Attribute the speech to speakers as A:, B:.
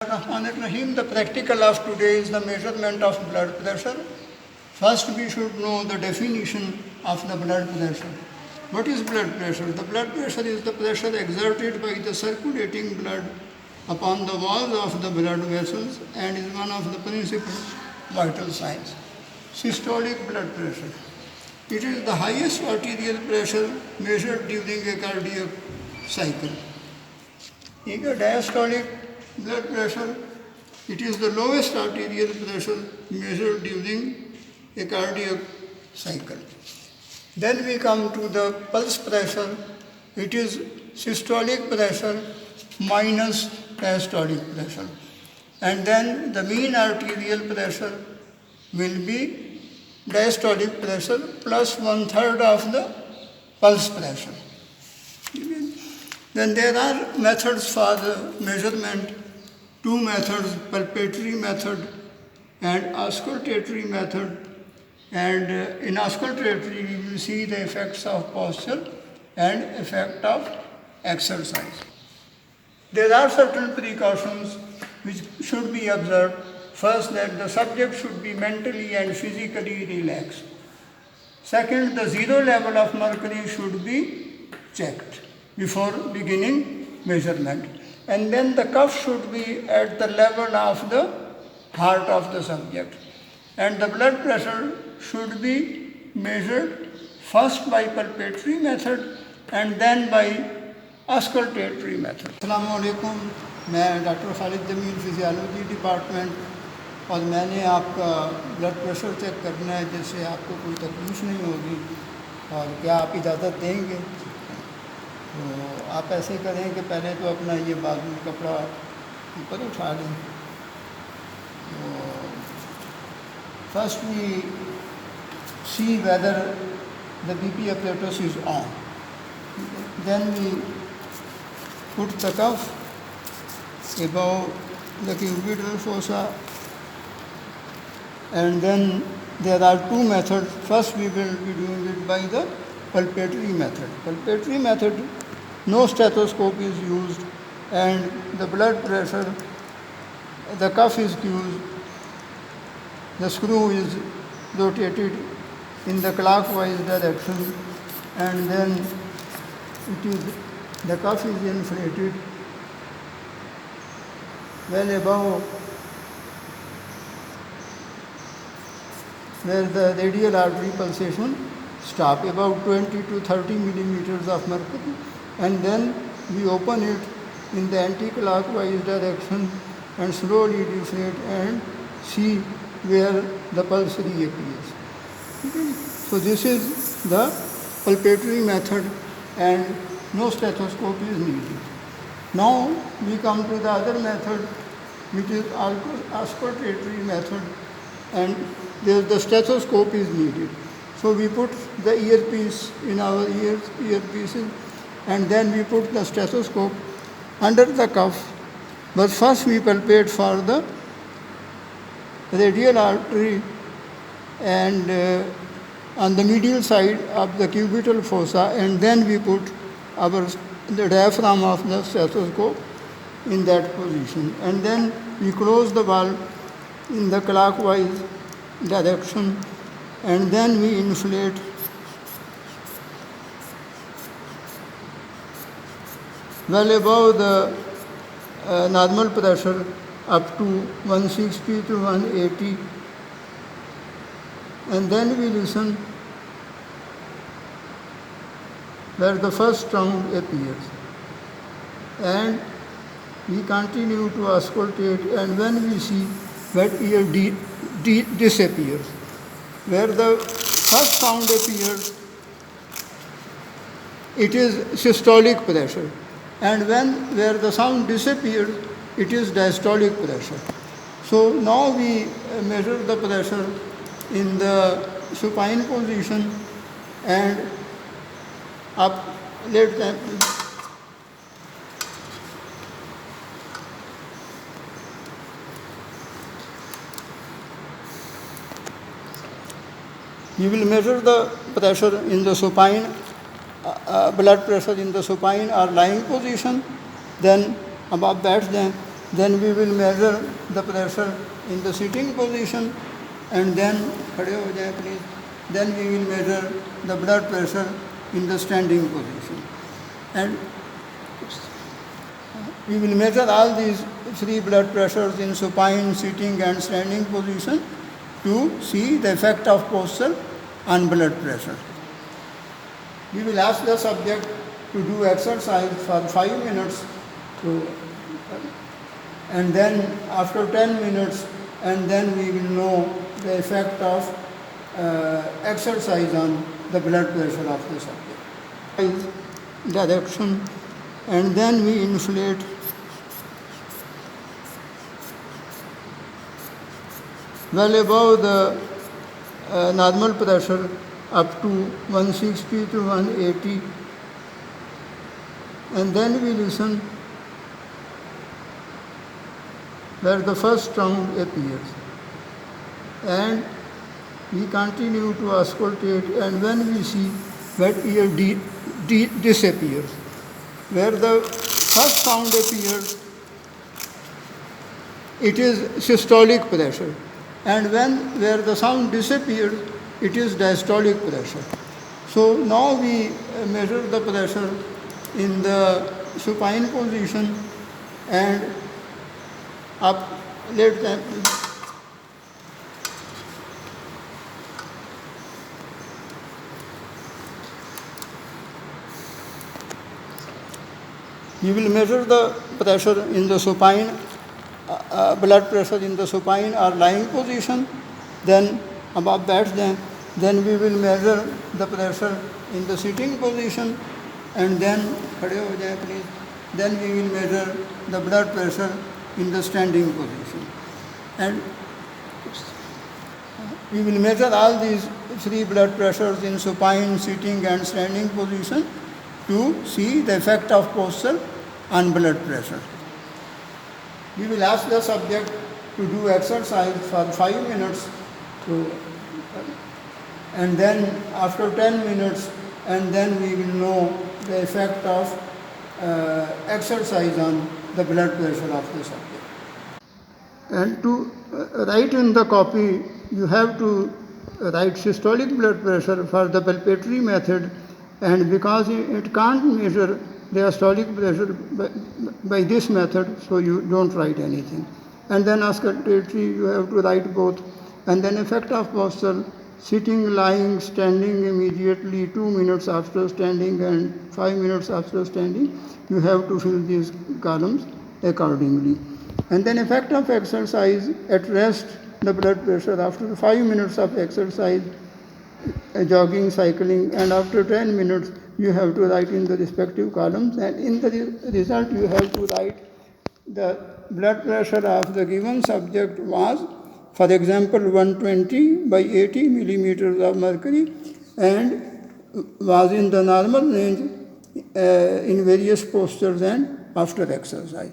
A: Rahim, the practical of today is the measurement of blood pressure. First, we should know the definition of the blood pressure. What is blood pressure? The blood pressure is the pressure exerted by the circulating blood upon the walls of the blood vessels and is one of the principal vital signs. Systolic blood pressure. It is the highest arterial pressure measured during a cardiac cycle. In a diastolic blood pressure, it is the lowest arterial pressure measured during a cardiac cycle. Then we come to the pulse pressure. It is systolic pressure minus diastolic pressure. And then the mean arterial pressure will be diastolic pressure plus 1/3 of the pulse pressure. Then there are methods for the measurement. Two methods, palpatory method and auscultatory method. And in auscultatory, we will see the effects of posture and effect of exercise. There are certain precautions which should be observed. First, that the subject should be mentally and physically relaxed. Second, the zero level of mercury should be checked before beginning measurement. And then the cuff should be at the level of the heart of the subject. And the blood pressure should be measured first by palpatory method and then by auscultatory method. Assalamu alaikum, मैं doctor Khalid Jamil physiology department और मैंने आपका blood pressure check करना है जिससे आपको कोई तकलीफ नहीं होगी और क्या आप इजाज़त देंगे? तो आप ऐसे करें कि पहले तो अपना ये बाजू कपड़ा ऊपर उठा लें. तो first we see whether the BP apparatus is on. Then we put the cuff above the cubital fossa, and then there are two methods. First we will be doing it by the palpatory method. Palpatory method, no stethoscope is used and the blood pressure, the cuff is used, the screw is rotated in the clockwise direction and then the cuff is inflated well above where the radial artery pulsation stop, about 20 to 30 millimeters of mercury, and then we open it in the anti-clockwise direction and slowly deflate and see where the pulse reappears. So this is the palpatory method and no stethoscope is needed. Now we come to the other method, which is auscultatory method, and there the stethoscope is needed. So we put the earpiece in our earpieces, and then we put the stethoscope under the cuff. But first we palpate for the radial artery and on the medial side of the cubital fossa, and then we put the diaphragm of the stethoscope in that position, and then we close the valve in the clockwise direction, and then we inflate well above the normal pressure up to 160 to 180, and then we listen where the first sound appears, and we continue to auscultate, and when we see that ear disappears, where the first sound appears, it is systolic pressure, and where the sound disappears, it is diastolic pressure. So now we measure the pressure in the supine position and up, let them. You will measure the pressure in the supine, blood pressure in the supine or lying position, then अब आप बैठ जाएं Then we will measure the pressure in the sitting position, and then खड़े हो जाएं please. Then we will measure the blood pressure in the standing position, and we will measure all these three blood pressures in supine, sitting and standing position to see the effect of posture on blood pressure. We will ask the subject to do exercise for 5 minutes and then after 10 minutes, and then we will know the effect of exercise on the blood pressure of the subject. Direction, and then we inflate well above the normal pressure up to 160 to 180, and then we listen where the first sound appears, and we continue to auscultate, and when we see that ear disappears, where the first sound appears, it is systolic pressure, and where the sound disappears, it is diastolic pressure. So now we measure the pressure in the supine position and up, let them. We will measure the pressure in the supine, blood pressure in the supine or lying position, then above that, then we will measure the pressure in the sitting position, and then खड़े हो जाएं please. Then we will measure the blood pressure in the standing position, and we will measure all these three blood pressures in supine, sitting and standing position to see the effect of posture on blood pressure. We will ask the subject to do exercise for 5 minutes and then after 10 minutes, and then we will know the effect of exercise on the blood pressure of the subject. And to write in the copy, you have to write systolic blood pressure for the palpatory method, and because it can't measure diastolic pressure by this method, so you don't write anything. And then auscultatory, you have to write both. And then effect of posture, sitting, lying, standing immediately, 2 minutes after standing and 5 minutes after standing, you have to fill these columns accordingly. And then effect of exercise, at rest, the blood pressure after 5 minutes of exercise, jogging, cycling, and after 10 minutes, you have to write in the respective columns, and in the result, you have to write the blood pressure of the given subject was, for example, 120 by 80 millimeters of mercury, and was in the normal range in various postures and after exercise.